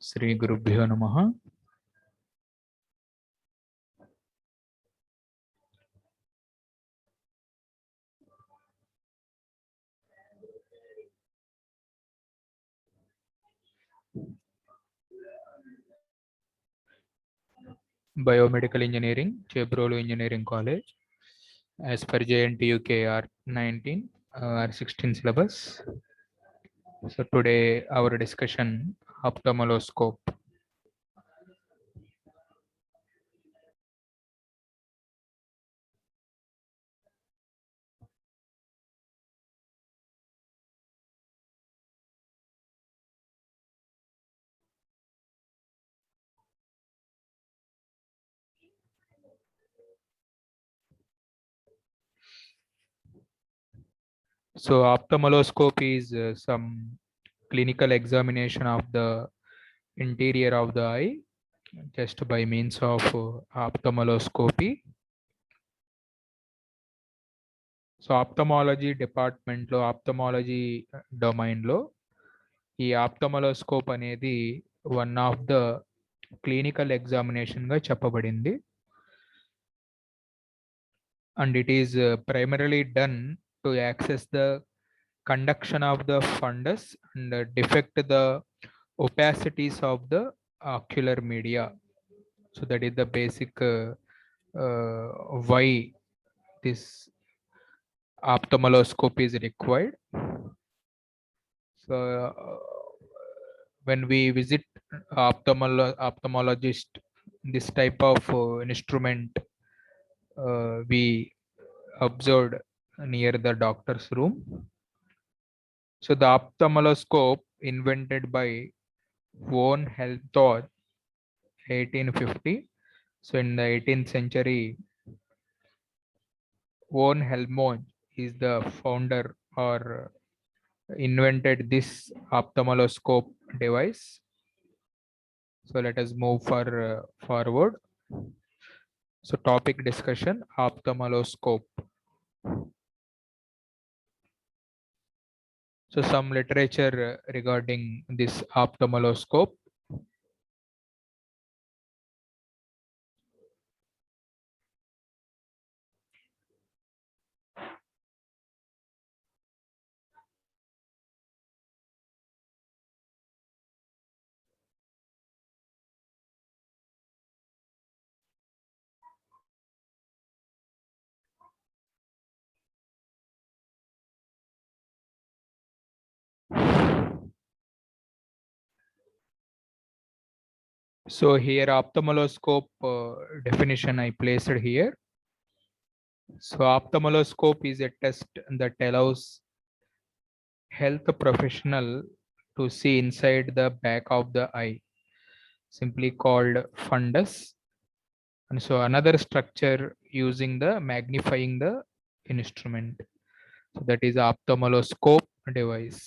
శ్రీ గురుభ్యో నమః. Biomedical Engineering, Chebrolu Engineering College, as per JNTU KR 19 or 16 syllabus. So today our discussion ophthalmoscope. So ophthalmoscope is some clinical examination of the interior of the eye just by means of ophthalmoscopy. So ophthalmology డిపార్ట్మెంట్లో ophthalmology డొమైన్లో ఈ ఆప్థమలోస్కోప్ అనేది one of the clinical ఎగ్జామినేషన్గా చెప్పబడింది. And it is primarily done to access the conduction of the fundus and defect the opacities of the ocular media. So that is the basic why this ophthalmoscope is required. So when we visit ophthalmologist, this type of instrument we observed near the doctor's room. So the ophthalmoscope invented by von Helmholtz 1850. So in the 18th century, von Helmholtz is the founder or invented this ophthalmoscope device. So let us move forward. So topic discussion, ophthalmoscope. So some literature regarding this ophthalmoscope. So here ophthalmoscope definition I placed here. So ophthalmoscope is a test that allows health professional to see inside the back of the eye, simply called fundus. And so another structure using the magnifying the instrument. So that is ophthalmoscope device.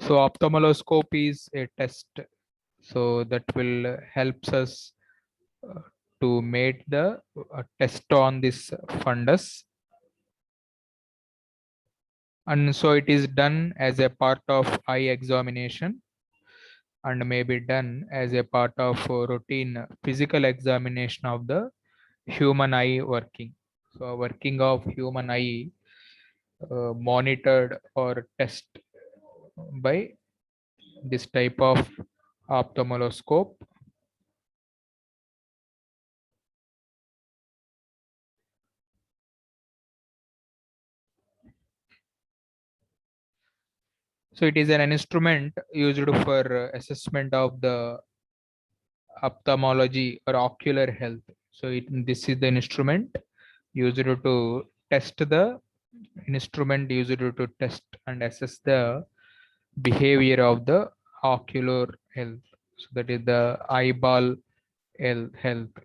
So ophthalmoscope is a test, so that will helps us to make the test on this fundus. And so it is done as a part of eye examination and may be done as a part of routine physical examination of the human eye working. So working of human eye monitored or test by this type of ophthalmoscope. So it is an instrument used for assessment of the ophthalmology or ocular health. So this is the instrument used to test the instrument used to test and assess the behavior of the ocular health. So that is the eyeball health.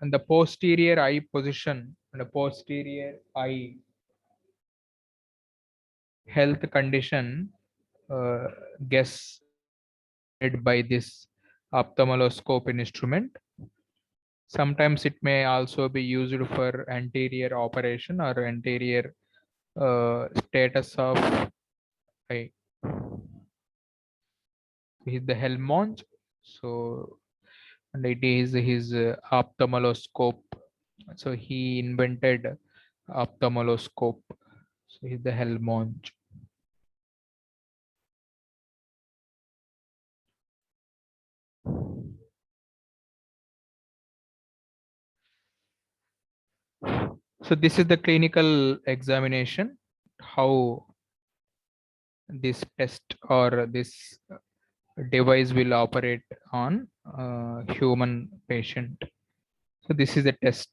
And the posterior eye position and the posterior eye health condition guess by this ophthalmoscope instrument. Sometimes it may also be used for anterior operation or anterior status of eye. He's the Helmont. So, and it is his ophthalmoscope. So he invented ophthalmoscope. So he's the Helmont. So this is the clinical examination, how this test or this device will operate on human patient. So this is a test.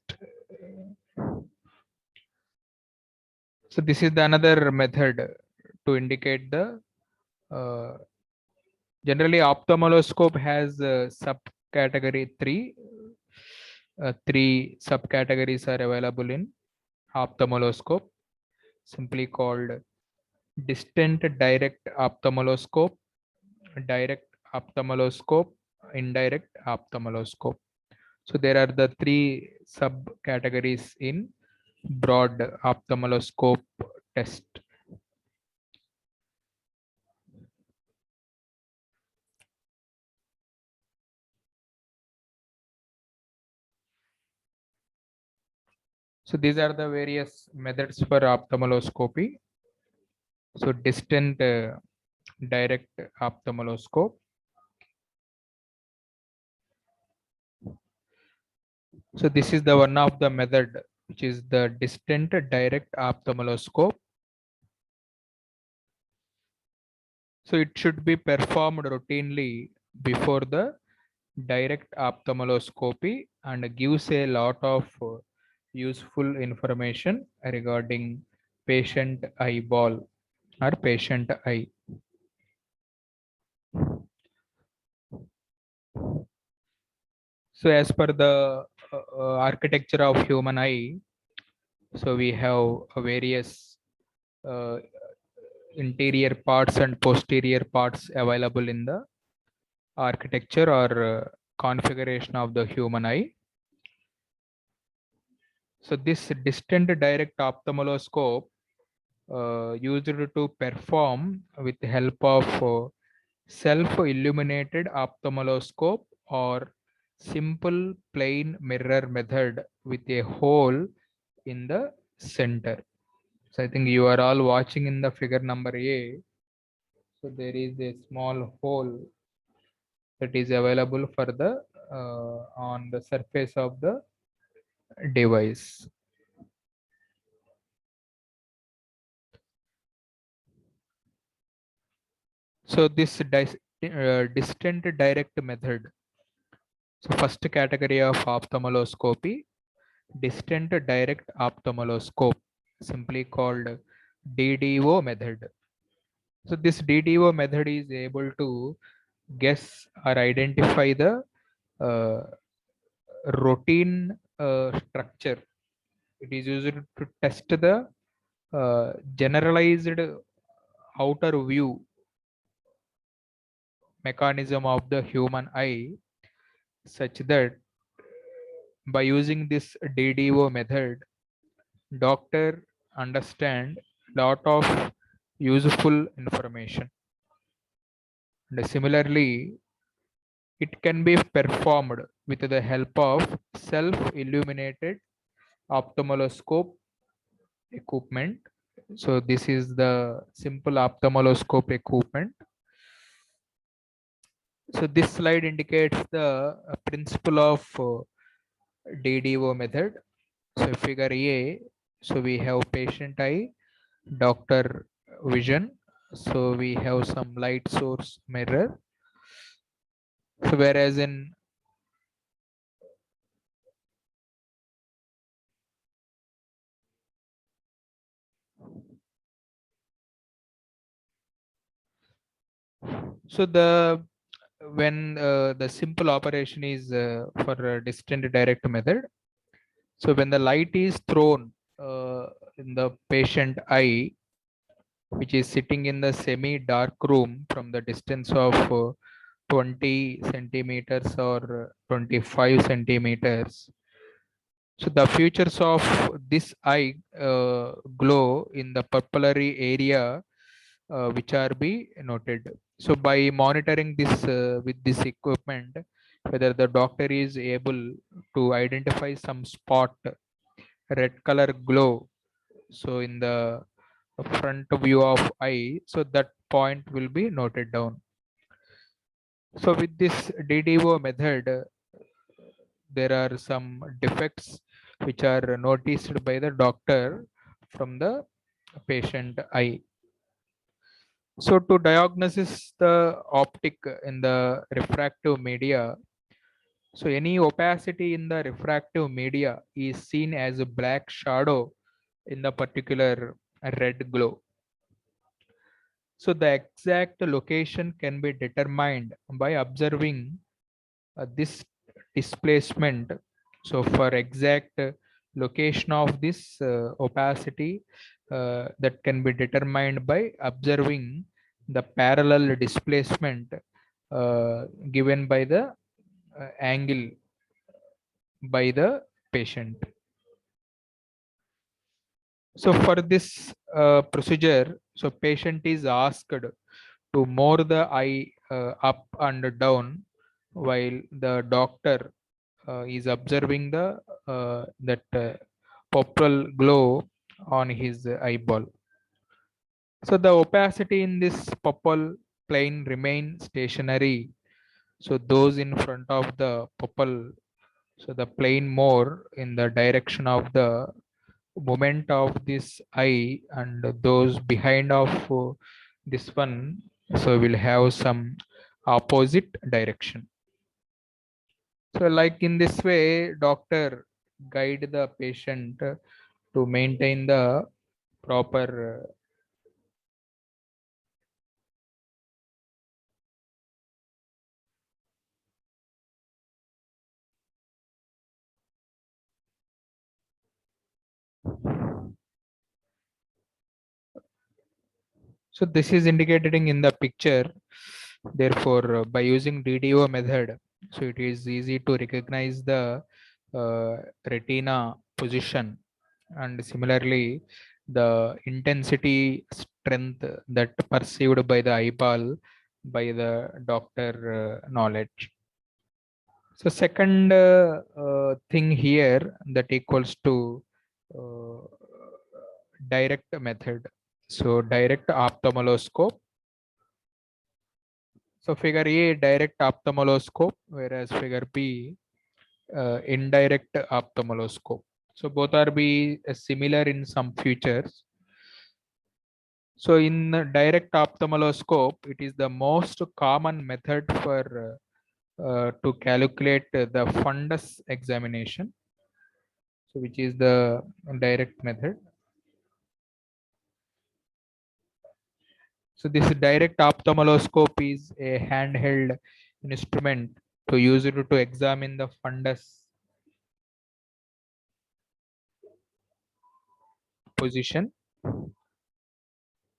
So this is the another method to indicate the generally ophthalmoscope has subcategory 3. Three subcategories are available in ophthalmoscope, simply called distant direct ophthalmoscope, direct ophthalmoscope, indirect ophthalmoscope. So there are the three subcategories in broad ophthalmoscope test. So these are the various methods for ophthalmoscopy. So distant direct ophthalmoscope. So this is the one of the method which is the distant direct ophthalmoscope. So it should be performed routinely before the direct ophthalmoscopy and gives a lot of useful information regarding patient eyeball or patient eye. So as per the architecture of human eye, so we have various uh, interior parts and posterior parts available in the architecture or configuration of the human eye. So this distant direct ophthalmoscope used to perform with the help of self-illuminated ophthalmoscope or simple plain mirror method with a hole in the center. So I think you are all watching in the figure number A. So there is a small hole that is available for the on the surface of the device. So this distant direct method. So first category of ophthalmoscopy, distant direct ophthalmoscope, simply called DDO method. So this DDO method is able to guess or identify the uh, routine structure. It is used to test the generalized outer view mechanism of the human eye, such that by using this DDO method, doctor understand lot of useful information. And similarly, it can be performed with the help of self-illuminated ophthalmoscope equipment. So this is the simple ophthalmoscope equipment. So this slide indicates the principle of DDO method. So figure A, so we have patient eye, doctor vision. So we have some light source mirror. So whereas in so the when the simple operation is for a distant direct method. So when the light is thrown in the patient eye, which is sitting in the semi-dark room from the distance of 20 centimeters or 25 centimeters. So the features of this eye glow in the pupillary area, which are be noted. So by monitoring this with this equipment, whether the doctor is able to identify some spot red color glow, so in the front view of eye, so that point will be noted down. So with this DDO method, there are some defects which are noticed by the doctor from the patient eye. So to diagnose the optic in the refractive media, so any opacity in the refractive media is seen as a black shadow in the particular red glow. So the exact location can be determined by observing this displacement. So for exact location of this opacity, that can be determined by observing the parallel displacement given by the angle by the patient. So for this procedure, so patient is asked to more the eye up and down while the doctor is observing the that pupil glow on his eyeball. So the opacity in this pupil plane remain stationary. So those in front of the pupil, so the plane more in the direction of the movement of this eye, and those behind of this one, so will have some opposite direction. So like in this way, doctor guide the patient to maintain the proper so this is indicating in the picture. Therefore, by using DDO method, so it is easy to recognize the retina position, and similarly the intensity strength that perceived by the eyeball by the doctor knowledge. So second thing here that equals to uh, direct method. So direct ophthalmoscope. So figure A direct ophthalmoscope, whereas figure B indirect ophthalmoscope. So both are be similar in some features. So in direct ophthalmoscope, it is the most common method for to calculate the fundus examination. So which is the direct method. So this direct ophthalmoscope is a handheld instrument to use it to examine the fundus position.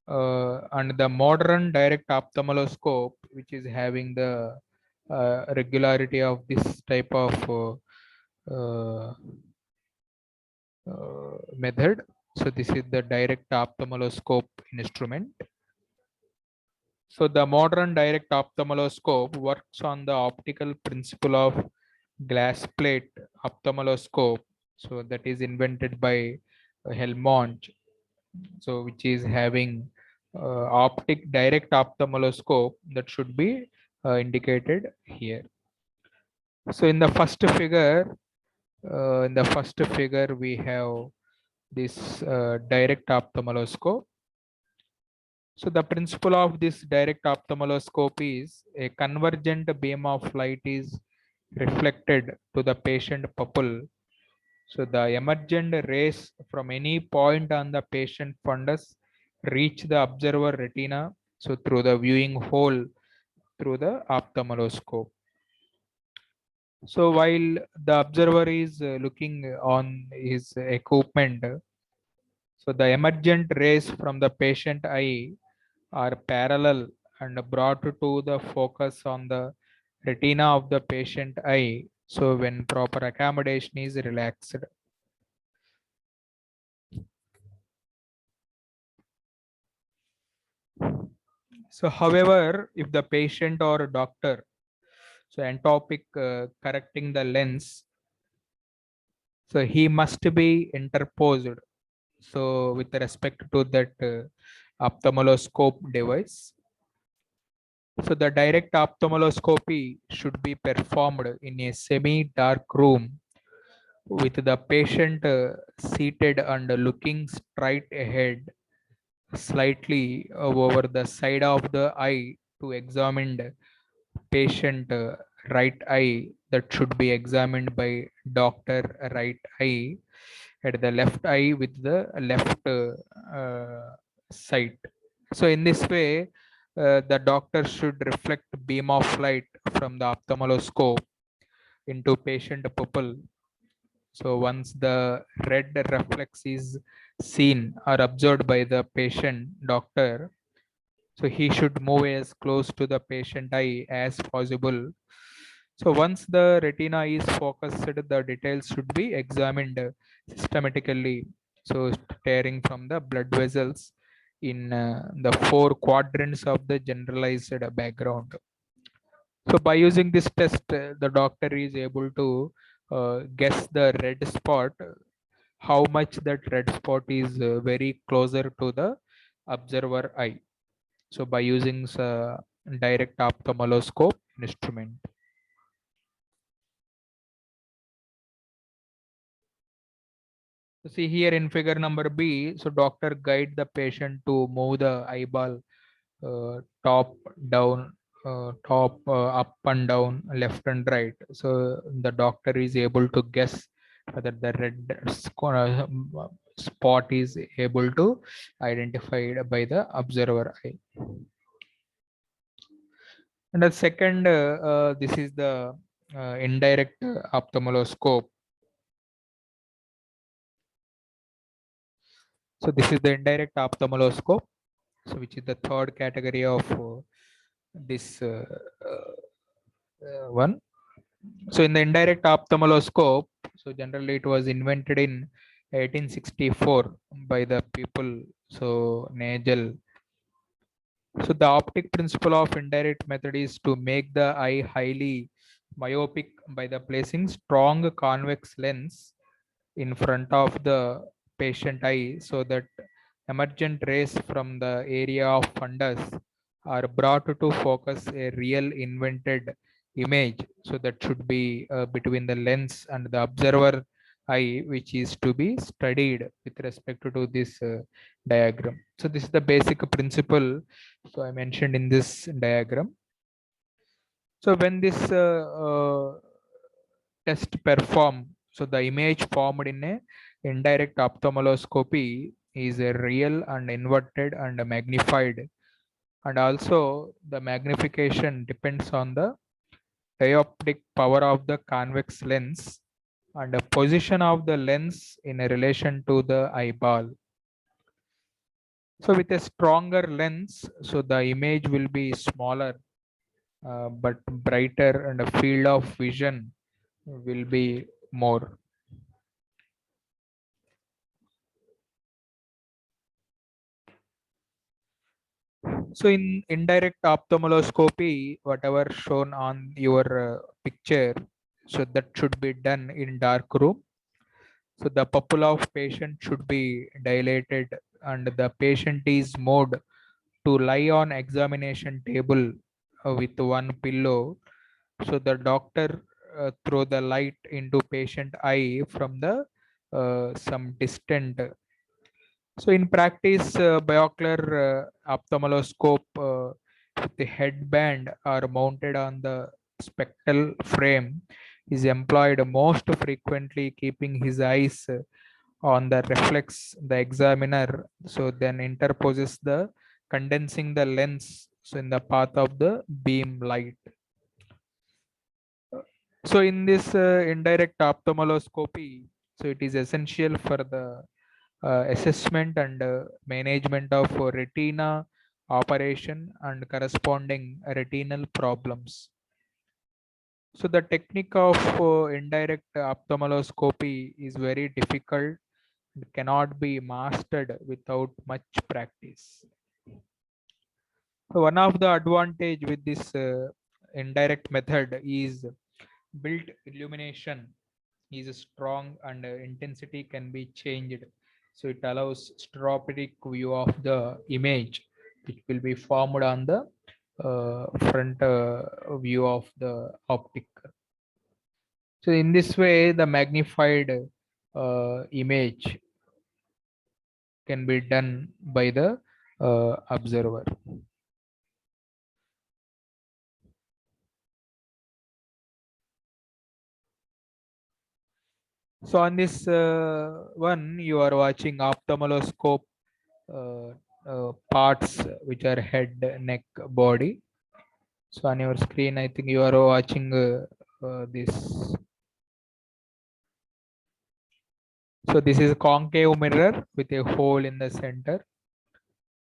And the modern direct ophthalmoscope, which is having the regularity of this type of method. So this is the direct ophthalmoscope instrument. So the modern direct ophthalmoscope works on the optical principle of glass plate ophthalmoscope. So that is invented by Helmont. So which is having optic direct ophthalmoscope that should be indicated here. So in the first figure, we have this direct ophthalmoscope. So the principle of this direct ophthalmoscope is a convergent beam of light is reflected to the patient pupil. So the emergent rays from any point on the patient fundus reach the observer retina. So through the viewing hole through the ophthalmoscope. So while the observer is looking on his equipment, so the emergent rays from the patient eye are parallel and brought to the focus on the retina of the patient eye. So when proper accommodation is relaxed. So however, if the patient or doctor, so entopic correcting the lens, so he must be interposed. So with respect to that ophthalmoscope device, so the direct ophthalmoscopy should be performed in a semi-dark room with the patient seated and looking straight ahead, slightly over the side of the eye to examine the patient right eye, that should be examined by doctor right eye at the left eye with the left sight. So in this way, the doctor should reflect beam of light from the ophthalmoscope into patient pupil. So once the red reflex is seen or observed by the patient doctor, so he should move as close to the patient eye as possible. So once the retina is focused, the details should be examined systematically. So starting from the blood vessels in the four quadrants of the generalized background. So by using this test, the doctor is able to guess the red spot, how much that red spot is very closer to the observer eye. So by using direct ophthalmoscope instrument. So see here in figure number B, so doctor guide the patient to move the eyeball top down, up and down, left and right. So the doctor is able to guess whether the red spot is able to identified by the observer eye. And the second, this is the indirect ophthalmoscope. So this is the indirect ophthalmoscope, so which is the third category of this one. So in the indirect ophthalmoscope, so generally it was invented in 1864 by the people, so Nagel. So the optic principle of indirect method is to make the eye highly myopic by the placing strong convex lens in front of the patient eye, so that emergent rays from the area of fundus are brought to focus a real invented image. So that should be between the lens and the observer eye, which is to be studied with respect to this diagram. So this is the basic principle, so I mentioned in this diagram. So when this test perform, so the image formed in a indirect ophthalmoscopy is a real and inverted and magnified, and also the magnification depends on the dioptric power of the convex lens and the position of the lens in a relation to the eyeball. So with a stronger lens, so the image will be smaller but brighter, and the field of vision will be more. So in indirect ophthalmoscopy, whatever shown on your picture, so that should be done in dark room. So the pupil of patient should be dilated and the patient is moved to lie on examination table with one pillow. So the doctor throw the light into patient eye from the some distant. So in practice, binocular ophthalmoscope with the headband are mounted on the spectral frame is employed most frequently, keeping his eyes on the reflex the examiner, so then interposes the condensing the lens, so in the path of the beam light. So in this indirect ophthalmoscopy, so it is essential for the assessment and management of retina operation and corresponding retinal problems. So the technique of indirect ophthalmoscopy is very difficult and cannot be mastered without much practice. So one of the advantage with this indirect method is built illumination is strong and intensity can be changed. So it allows stereoscopic view of the image, which will be formed on the front view of the optic. So in this way, the magnified image can be done by the observer. So on this one, you are watching ophthalmoscope uh, parts which are head, neck, body. So on your screen, I think you are watching this. So this is a concave mirror with a hole in the center.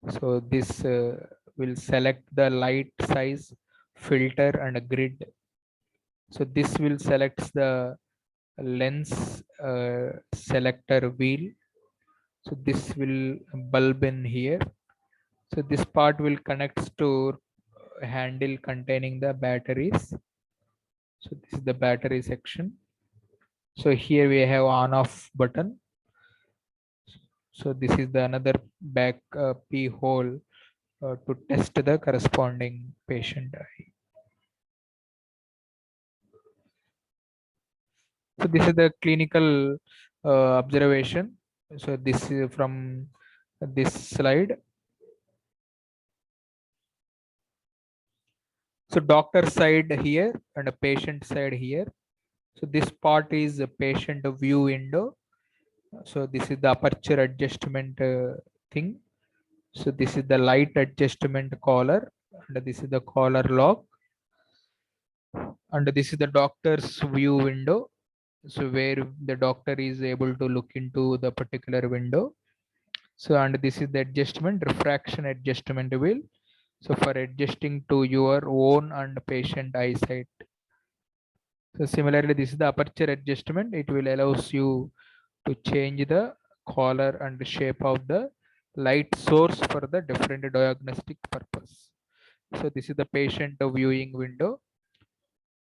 So this will select the light size, filter and a grid. So this will select the lens selector wheel. So this will bulb in here. So this part will connect to handle containing the batteries. So this is the battery section. So here we have on off button. So this is the another back P hole to test the corresponding patient eye. So this is the clinical observation. So this is from this slide. So doctor side here and a patient side here. So this part is a patient view window. So this is the aperture adjustment thing. So this is the light adjustment collar and this is the collar lock. And this is the doctor's view window. So where the doctor is able to look into the particular window. So and this is the adjustment, refraction adjustment wheel. So for adjusting to your own and patient eyesight. So similarly, this is the aperture adjustment. It will allows you to change the color and shape of the light source for the different diagnostic purpose. So this is the patient viewing window.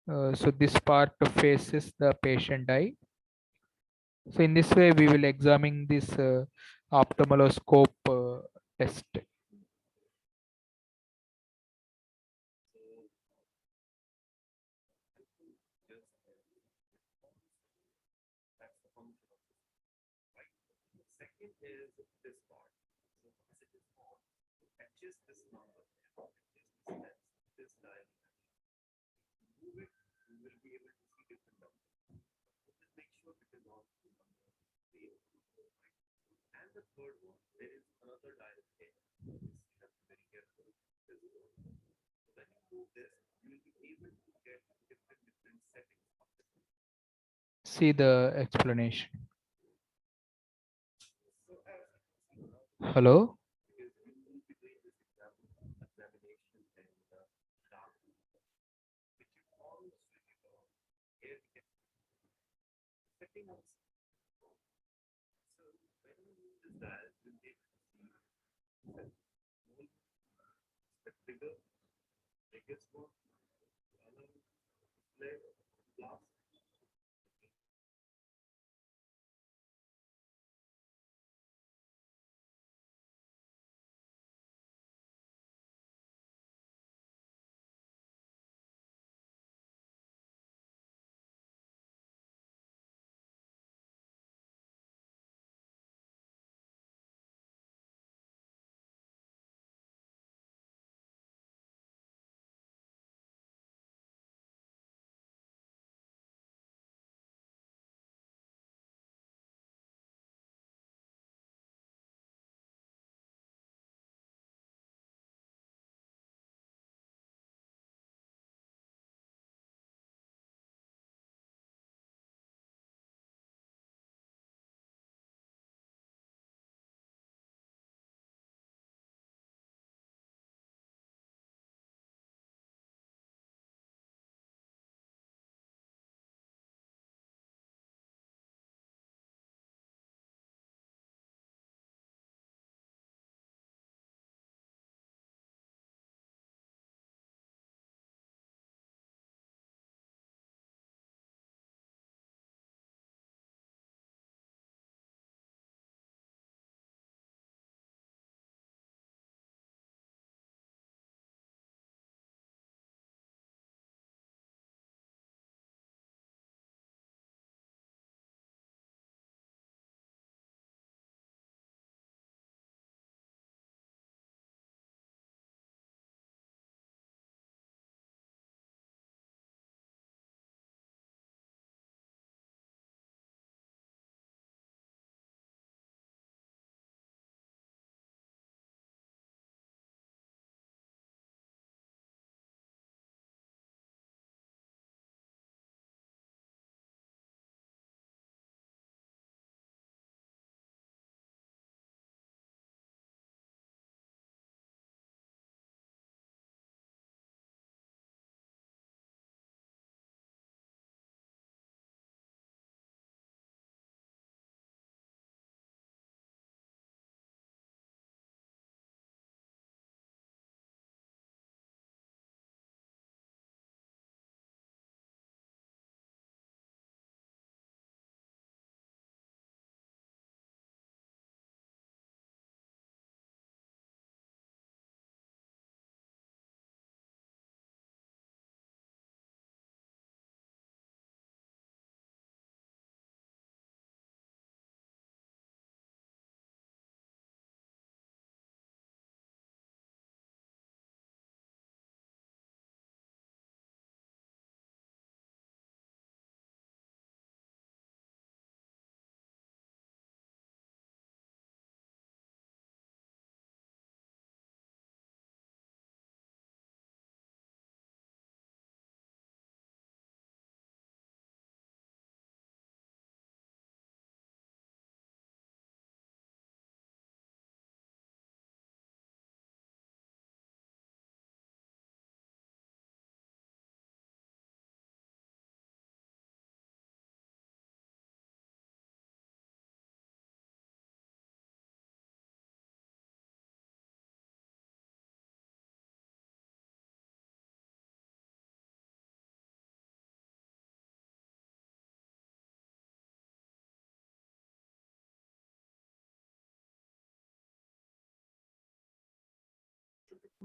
So this part faces the patient eye. So in this way, we will examine this ophthalmoscope test. See the explanation. Hello.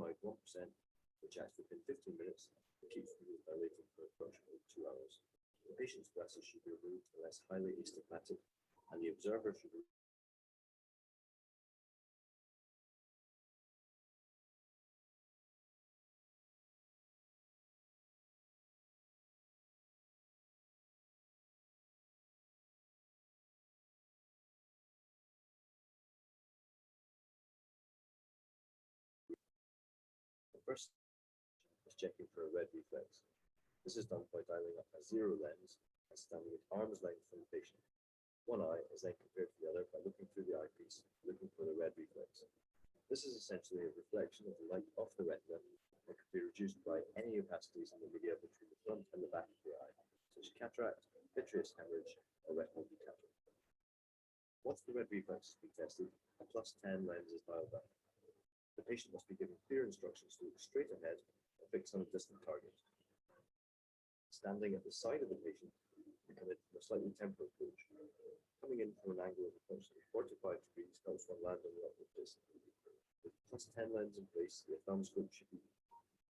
niacinamide 1%, which acts within 15 minutes and keeps fluid dilating for approximately 2 hours. The patient's glasses should be removed unless highly astigmatic, and the observer should first is checking for a red reflex. This is done by dialing up a zero lens and standing at arm's length from the patient. One eye is then compared to the other by looking through the eyepiece, looking for the red reflex. This is essentially a reflection of the light off the retina and can be reduced by any opacities in the media between the front and the back of the eye, such as cataract, vitreous hemorrhage, or retinal detachment. Once the red reflex has been tested, a +10 lens is dialed up. The patient must be given clear instructions to look straight ahead and fix on a distant target. Standing at the side of the patient, you come in from a slightly temporal approach. Coming in from an angle of approximately 45 degrees helps one land on the optic disc. With +10 lens in place, the ophthalmoscope should be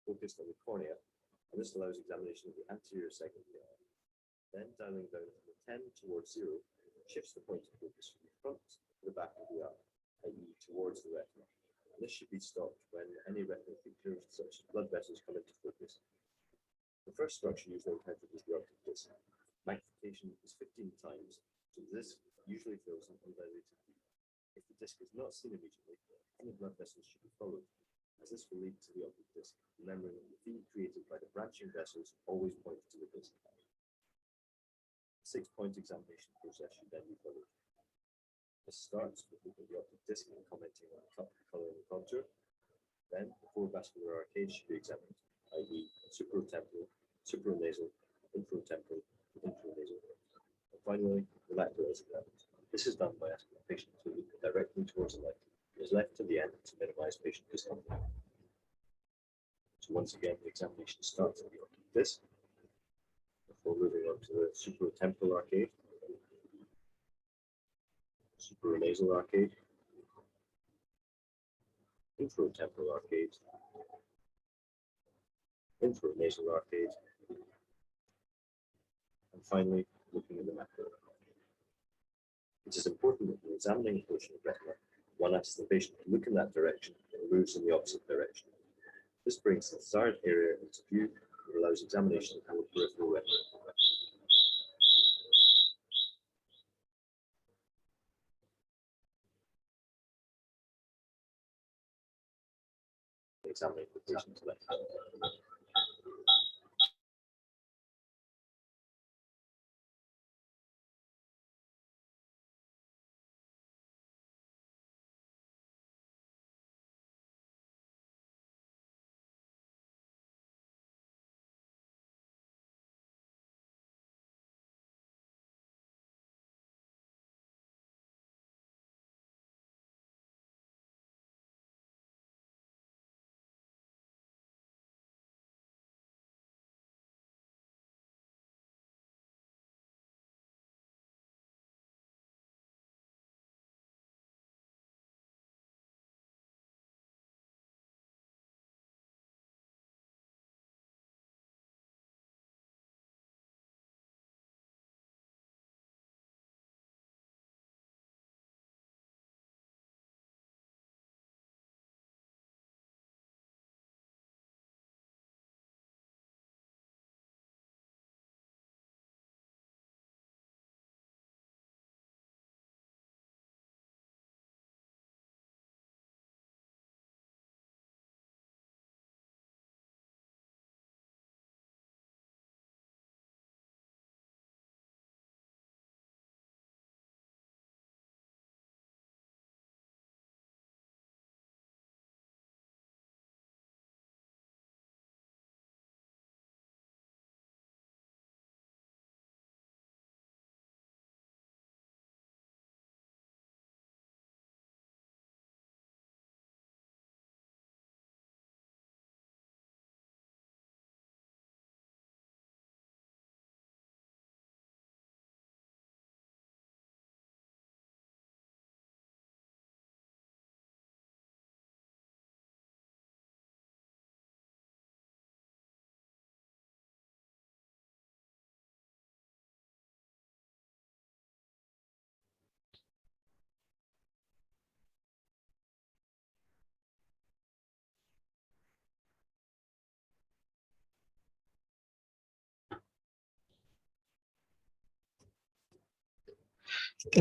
focused on the cornea, and this allows examination of the anterior segment of the eye. Then dialing down from the 10 towards 0 shifts the point of focus from the front to the back of the eye, i.e. towards the retina. And this should be stopped when any retinal features such as blood vessels come into focus. The first structure usually encountered is the optic disc. Magnification is 15 times, so this usually fills an undilated view. If the disc is not seen immediately, any blood vessels should be followed, as this will lead to the optic disc, remembering that the feed created by the branching vessels always points to the disc. The 6-point examination process should then be followed. This starts with looking at the optic disc and commenting on the color and contour. Then the four-vascular arcades should be examined, i.e. supratemporal, supranasal, infratemporal, intranasal. And finally, the macula is examined. This is done by asking the patient to look directly towards the light. It is left to the end to minimize patient discomfort. So once again, the examination starts at the optic disc before moving on to the supratemporal arcade, supranasal arcade, infratemporal arcade, infranasal arcade, and finally looking at the macula. It is important that when examining a portion of retina, one asks the patient to look in that direction and moves in the opposite direction. This brings the desired area into view and allows examination of the peripheral retina. Examining the patient's left hand.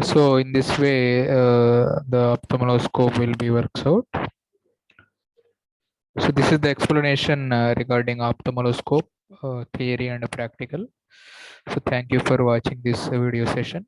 So in this way, the ophthalmoscope will be works out. So this is the explanation regarding ophthalmoscope theory and practical. So thank you for watching this video session.